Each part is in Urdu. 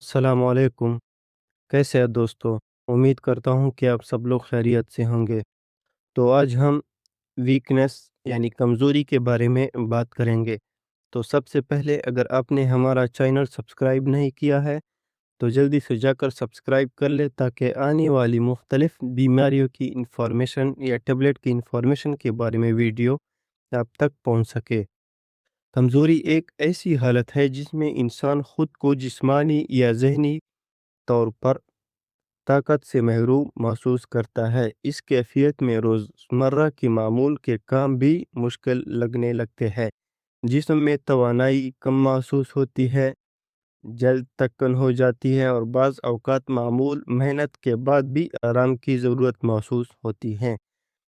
السلام علیکم، کیسے ہیں دوستو؟ امید کرتا ہوں کہ آپ سب لوگ خیریت سے ہوں گے۔ تو آج ہم ویکنس یعنی کمزوری کے بارے میں بات کریں گے۔ تو سب سے پہلے اگر آپ نے ہمارا چینل سبسکرائب نہیں کیا ہے تو جلدی سے جا کر سبسکرائب کر لے تاکہ آنے والی مختلف بیماریوں کی انفارمیشن یا ٹیبلٹ کی انفارمیشن کے بارے میں ویڈیو آپ تک پہنچ سکے۔ کمزوری ایک ایسی حالت ہے جس میں انسان خود کو جسمانی یا ذہنی طور پر طاقت سے محروم محسوس کرتا ہے۔ اس کیفیت میں روزمرہ کے معمول کے کام بھی مشکل لگنے لگتے ہیں۔ جسم میں توانائی کم محسوس ہوتی ہے، جلد تھکن ہو جاتی ہے اور بعض اوقات معمول محنت کے بعد بھی آرام کی ضرورت محسوس ہوتی ہے۔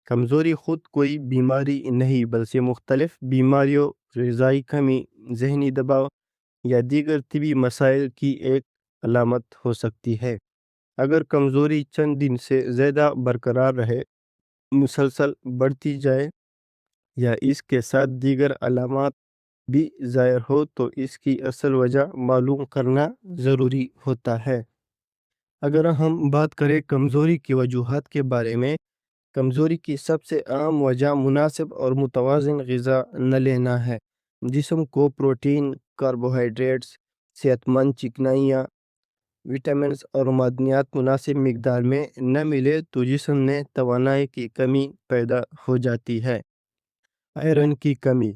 کمزوری خود کوئی بیماری نہیں بلکہ مختلف بیماریوں، غذائی کمی، ذہنی دباؤ یا دیگر طبی مسائل کی ایک علامت ہو سکتی ہے۔ اگر کمزوری چند دن سے زیادہ برقرار رہے، مسلسل بڑھتی جائے یا اس کے ساتھ دیگر علامات بھی ظاہر ہو تو اس کی اصل وجہ معلوم کرنا ضروری ہوتا ہے۔ اگر ہم بات کریں کمزوری کی وجوہات کے بارے میں، کمزوری کی سب سے عام وجہ مناسب اور متوازن غذا نہ لینا ہے۔ جسم کو پروٹین، کاربوہائیڈریٹس، صحت مند چکنائیاں، وٹامنز اور معدنیات مناسب مقدار میں نہ ملے تو جسم میں توانائی کی کمی پیدا ہو جاتی ہے۔ آئرن کی کمی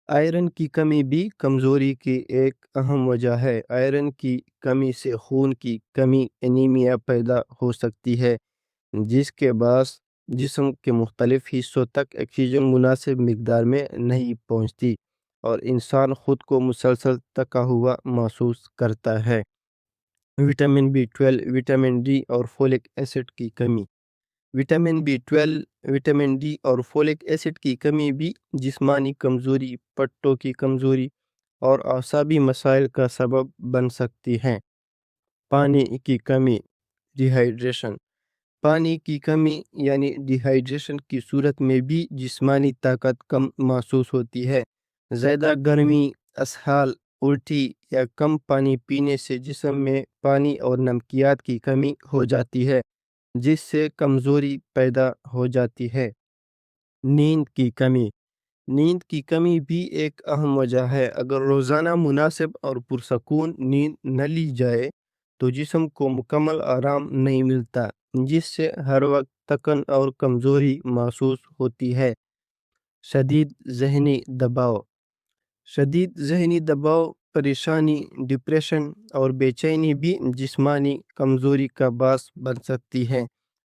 آئرن کی کمی بھی کمزوری کی ایک اہم وجہ ہے۔ آئرن کی کمی سے خون کی کمی انیمیا پیدا ہو سکتی ہے، جس کے باعث جسم کے مختلف حصوں تک آکسیجن مناسب مقدار میں نہیں پہنچتی اور انسان خود کو مسلسل تھکا ہوا محسوس کرتا ہے۔ وٹامن B12، وٹامن ڈی اور فولک ایسڈ کی کمی وٹامن B12، وٹامن ڈی اور فولک ایسڈ کی کمی بھی جسمانی کمزوری، پٹوں کی کمزوری اور اعصابی مسائل کا سبب بن سکتی ہے۔ پانی کی کمی، ڈی ہائیڈریشن پانی کی کمی یعنی ڈی ہائیڈریشن کی صورت میں بھی جسمانی طاقت کم محسوس ہوتی ہے۔ زیادہ گرمی، اسہال، الٹی یا کم پانی پینے سے جسم میں پانی اور نمکیات کی کمی ہو جاتی ہے، جس سے کمزوری پیدا ہو جاتی ہے۔ نیند کی کمی بھی ایک اہم وجہ ہے۔ اگر روزانہ مناسب اور پرسکون نیند نہ لی جائے تو جسم کو مکمل آرام نہیں ملتا، جس سے ہر وقت تھکن اور کمزوری محسوس ہوتی ہے۔ شدید ذہنی دباؤ، پریشانی، ڈپریشن اور بے چینی بھی جسمانی کمزوری کا باعث بن سکتی ہے۔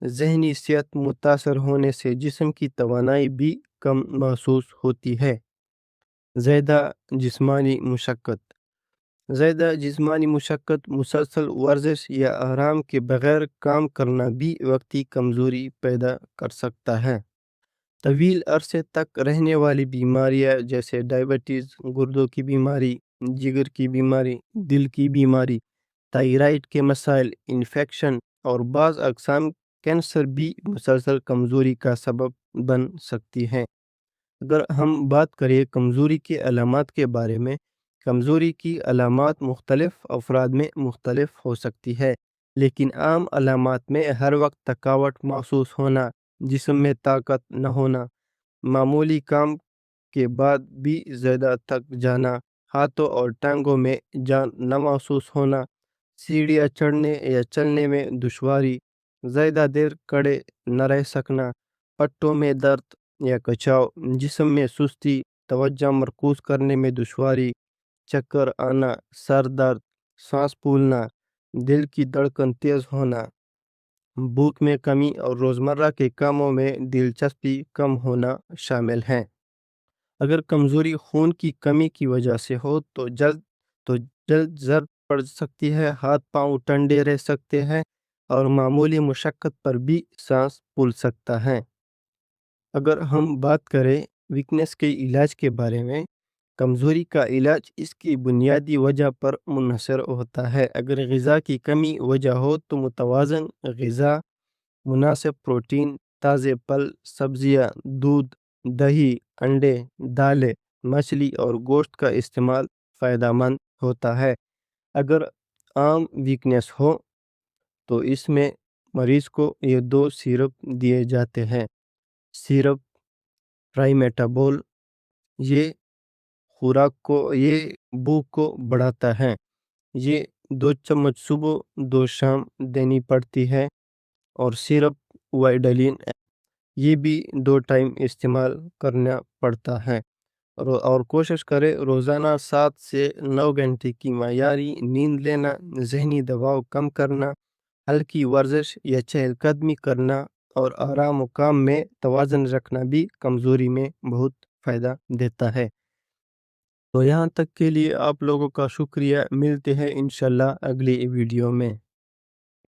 ذہنی صحت متاثر ہونے سے جسم کی توانائی بھی کم محسوس ہوتی ہے۔ زیادہ جسمانی مشقت، مسلسل ورزش یا آرام کے بغیر کام کرنا بھی وقتی کمزوری پیدا کر سکتا ہے۔ طویل عرصے تک رہنے والی بیماریاں جیسے ڈائبٹیز، گردوں کی بیماری، جگر کی بیماری، دل کی بیماری، تائرائیڈ کے مسائل، انفیکشن اور بعض اقسام کینسر بھی مسلسل کمزوری کا سبب بن سکتی ہیں۔ اگر ہم بات کریں کمزوری کے علامات کے بارے میں، کمزوری کی علامات مختلف افراد میں مختلف ہو سکتی ہے، لیکن عام علامات میں ہر وقت تھکاوٹ محسوس ہونا، جسم میں طاقت نہ ہونا، معمولی کام کے بعد بھی زیادہ تھک جانا، ہاتھوں اور ٹانگوں میں جان نہ محسوس ہونا، سیڑھیاں چڑھنے یا چلنے میں دشواری، زیادہ دیر کھڑے نہ رہ سکنا، پٹوں میں درد یا کچاؤ، جسم میں سستی، توجہ مرکوز کرنے میں دشواری، چکر آنا، سر درد، سانس پھولنا، دل کی دھڑکن تیز ہونا، بھوک میں کمی اور روزمرہ کے کاموں میں دلچسپی کم ہونا شامل ہیں۔ اگر کمزوری خون کی کمی کی وجہ سے ہو تو جلد ضرب پڑ سکتی ہے، ہاتھ پاؤں ٹھنڈے رہ سکتے ہیں اور معمولی مشقت پر بھی سانس پھول سکتا ہے۔ اگر ہم بات کریں ویکنس کے علاج کے بارے میں، کمزوری کا علاج اس کی بنیادی وجہ پر منحصر ہوتا ہے۔ اگر غذا کی کمی وجہ ہو تو متوازن غذا، مناسب پروٹین، تازے پھل، سبزیاں، دودھ، دہی، انڈے، دالیں، مچھلی اور گوشت کا استعمال فائدہ مند ہوتا ہے۔ اگر عام ویکنیس ہو تو اس میں مریض کو یہ 2 سیرپ دیے جاتے ہیں۔ سیرپ ٹرائمیٹابول یہ بھوک کو بڑھاتا ہے۔ یہ 2 چمچ صبح 2 شام دینی پڑتی ہے۔ اور سیرپ وائڈلین یہ بھی 2 ٹائم استعمال کرنا پڑتا ہے۔ اور کوشش کرے روزانہ 7 سے 9 گھنٹے کی معیاری نیند لینا، ذہنی دباؤ کم کرنا، ہلکی ورزش یا چہل قدمی کرنا اور آرام و کام میں توازن رکھنا بھی کمزوری میں بہت فائدہ دیتا ہے۔ تو یہاں تک کے لیے آپ لوگوں کا شکریہ، ملتے ہیں انشاءاللہ اگلی ویڈیو میں۔